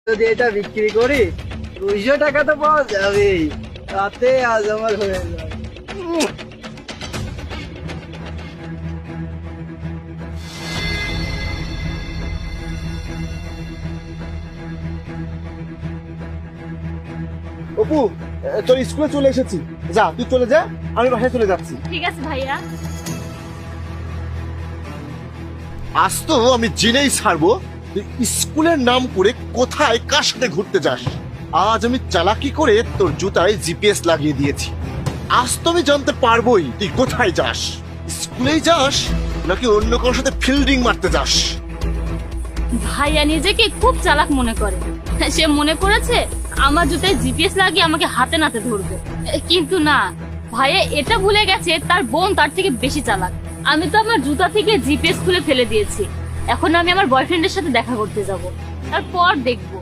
যদি এটা বিক্রি করি 200 টাকা তো পাওয়া যাবেই, তাতে আজ আমার হয়ে যাবে। অপু, তোর স্কুলে চলে এসেছি, যা তুই চলে যা, আমি বাসায় চলে যাচ্ছি। ঠিক আছে ভাইয়া। আজ তো আমি জেনেই ছাড়বো তুই স্কুলের নাম করে কোথায় কার সাথে ঘুরতে যাস। আজ আমি চালাকি করে তোর জুতায় জিপিএস লাগিয়ে দিয়েছি। আজ তো আমি জানতে পারবোই তুই কোথায় যাস, স্কুলেই যাস নাকি অন্য কারোর সাথে ফিল্ডিং মারতে যাস। ভাইয়া নিজেকে খুব চালাক মনে করে। সে মনে করেছে আমার জুতায় জিপিএস লাগিয়ে আমাকে হাতে নাতে ধরবে, কিন্তু না, ভাইয়া এটা ভুলে গেছে তার বোন তার থেকে বেশি চালাক। আমি তো আমার জুতা থেকে জিপিএস খুলে ফেলে দিয়েছি, এখন আমি আমার বয়ফ্রেন্ডের সাথে দেখা করতে যাব, তারপর দেখবো